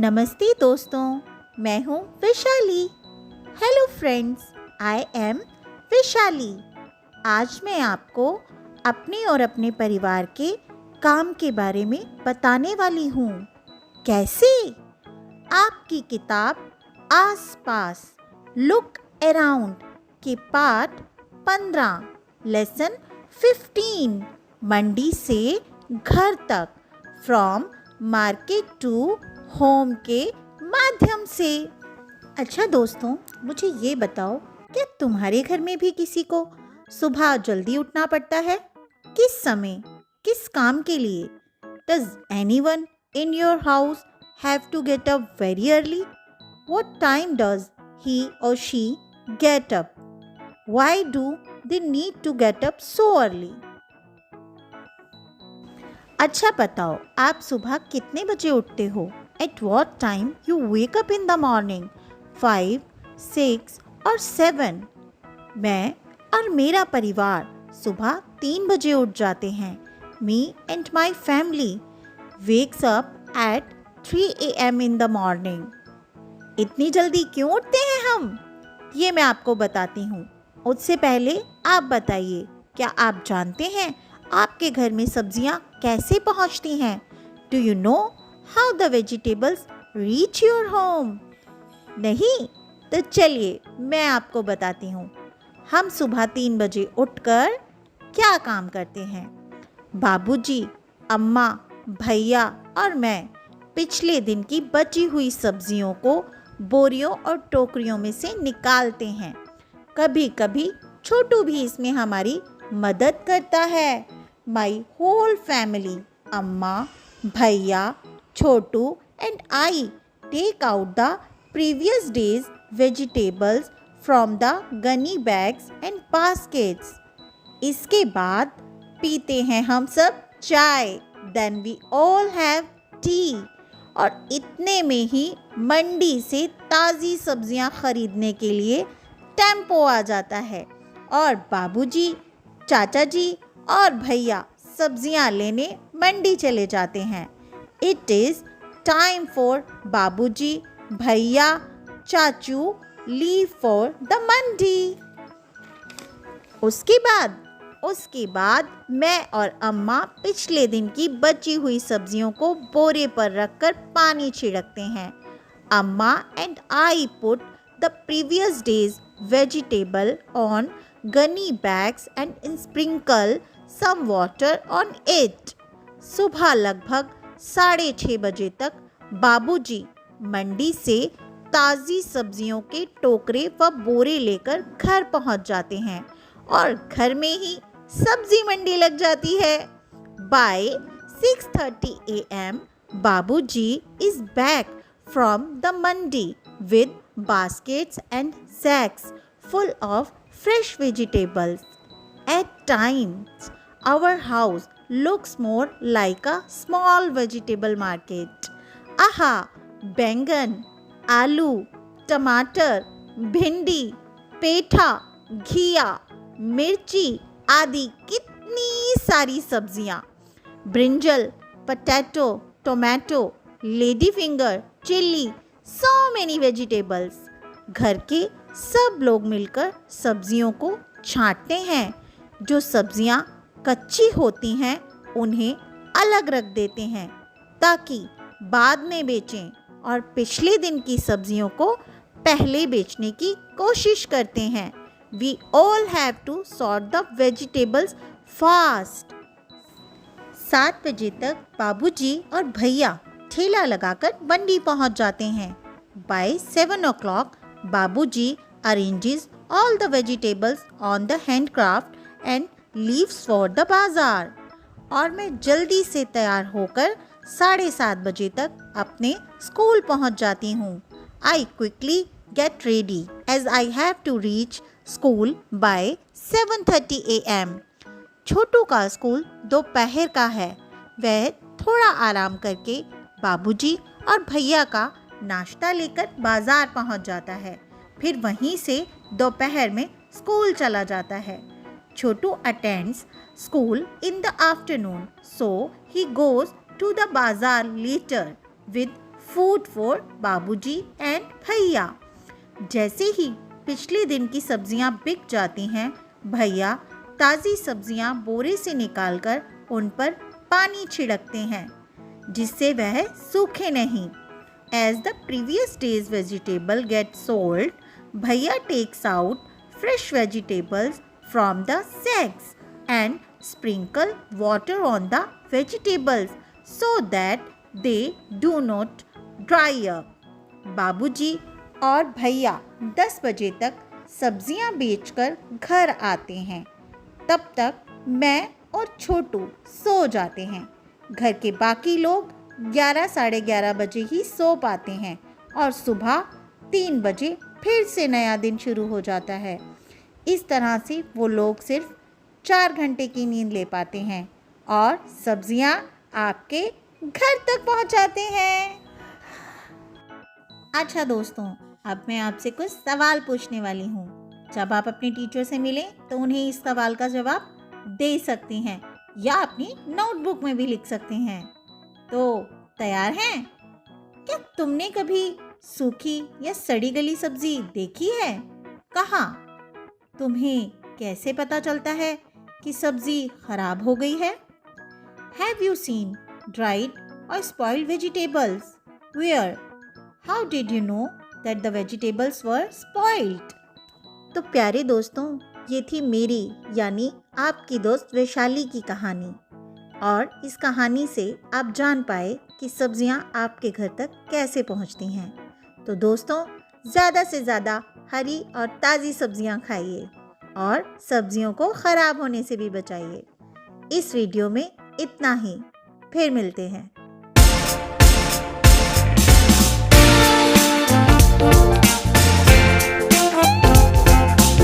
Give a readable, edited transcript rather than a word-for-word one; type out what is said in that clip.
नमस्ते दोस्तों, मैं हूँ Vaishali. Hello friends, I am Vaishali. आज मैं आपको अपने और अपने परिवार के काम के बारे में बताने वाली हूँ। कैसे? आपकी किताब आस-पास लुक अराउंड के पार्ट 15 लेसन 15 मंडी से घर तक फ्रॉम मार्केट टू होम के माध्यम से। अच्छा दोस्तों, मुझे ये बताओ, क्या तुम्हारे घर में भी किसी को सुबह जल्दी उठना पड़ता है? किस समय, किस काम के लिए? Does anyone in your house have to get up very early? What time does he or she get up? Why do they need to get up so early? अच्छा बताओ, आप सुबह कितने बजे उठते हो? At what time you wake up in the morning? 5, 6 और 7? मैं और मेरा परिवार सुबह 3 बजे उठ जाते हैं। Me and my family wakes up at 3 a.m. in the morning. इतनी जल्दी क्यों उठते हैं हम? ये मैं आपको बताती हूँ। उससे पहले आप बताइए, क्या आप जानते हैं आपके घर में सब्जियाँ कैसे पहुँचती हैं? Do you know how the vegetables reach your home? नहीं? तो चलिए मैं आपको बताती हूँ। हम सुबह 3 बजे उठकर क्या काम करते हैं? बाबूजी, अम्मा, भैया और मैं पिछले दिन की बची हुई सब्जियों को बोरियों और टोकरियों में से निकालते हैं। कभी कभी छोटू भी इसमें हमारी मदद करता है। My whole family, अम्मा, भैया, छोटू and I take out the previous day's vegetables from the gunny bags and baskets. इसके बाद पीते हैं हम सब चाय। Then we all have tea. और इतने में ही मंडी से ताज़ी सब्जियां खरीदने के लिए टेम्पो आ जाता है और बाबूजी, चाचा जी और भैया सब्जियां लेने मंडी चले जाते हैं। इट इज़ टाइम फॉर बाबूजी, भैया, चाचू लीव फॉर द मंडी। उसके बाद मैं और अम्मा पिछले दिन की बची हुई सब्जियों को बोरे पर रखकर पानी छिड़कते हैं। अम्मा and I put the previous days vegetable on gunny bags and sprinkle some water on it. सुबह लगभग 6:30 बजे तक बाबूजी मंडी से ताज़ी सब्जियों के टोकरे व बोरे लेकर घर पहुंच जाते हैं और घर में ही सब्जी मंडी लग जाती है। By 6:30 a.m. बाबूजी is back from the mandi with baskets and sacks full of fresh vegetables. At times, our house looks more like a small vegetable market. Aha! बैंगन, आलू, टमाटर, भिंडी, पेठा, घिया, मिर्ची आदि कितनी सारी सब्जियाँ, brinjal, potato, tomato, lady finger, chilli, so many vegetables. घर के सब लोग मिलकर सब्जियों को छांटते हैं। जो सब्जियां कच्ची होती हैं उन्हें अलग रख देते हैं ताकि बाद में बेचें और पिछले दिन की सब्जियों को पहले बेचने की कोशिश करते हैं। We all have to sort the vegetables fast. 7 बजे तक बाबूजी और भैया ठेला लगाकर मंडी पहुंच जाते हैं। By 7 o'clock, बाबूजी arranges all the vegetables on the handcraft and leaves for the बाजार। और मैं जल्दी से तैयार होकर 7:30 बजे तक अपने स्कूल पहुंच जाती हूँ। I quickly get ready as I have to reach school by 7:30 a.m. छोटू का स्कूल दोपहर का है। वह थोड़ा आराम करके बाबूजी और भैया का नाश्ता लेकर बाजार पहुंच जाता है। फिर वहीं से दोपहर में स्कूल चला जाता है। Chhotu attends school in the afternoon, so he goes to the bazaar later with food for Babuji and bhaiya. जैसे ही पिछले दिन की सब्जियां बिक जाती हैं, भैया ताज़ी सब्जियां बोरे से निकालकर उन पर पानी छिड़कते हैं जिससे वह सूखे नहीं। As the previous day's vegetable gets sold, भैया takes out fresh vegetables from the sacks and sprinkle water on the vegetables so that they do not dry up. बाबूजी और भैया 10 बजे तक सब्जियां बेचकर घर आते हैं। तब तक मैं और छोटू सो जाते हैं। घर के बाकी लोग 11 साढ़े 11 बजे ही सो पाते हैं और सुबह 3 बजे फिर से नया दिन शुरू हो जाता है। इस तरह से वो लोग सिर्फ 4 घंटे की नींद ले पाते हैं और सब्जियां आपके घर तक पहुंचाते हैं। अच्छा दोस्तों, अब मैं आपसे कुछ सवाल पूछने वाली हूँ। जब आप अपने टीचर से मिलें तो उन्हें इस सवाल का जवाब दे सकती हैं या अपनी नोटबुक में भी लिख सकते हैं। तो तैयार हैं? क्या तुमने कभी सूखी या सड़ी गली सब्जी देखी है? कहाँ? तुम्हें कैसे पता चलता है कि सब्जी खराब हो गई है? Have you seen dried or spoiled vegetables? Where? How did you know that the vegetables were spoiled? तो प्यारे दोस्तों, ये थी मेरी यानी आपकी दोस्त वैशाली की कहानी। और इस कहानी से आप जान पाए कि सब्जियां आपके घर तक कैसे पहुंचती हैं। तो दोस्तों, ज़्यादा से ज़्यादा हरी और ताज़ी सब्जियां खाइए और सब्जियों को ख़राब होने से भी बचाइए। इस वीडियो में इतना ही, फिर मिलते हैं।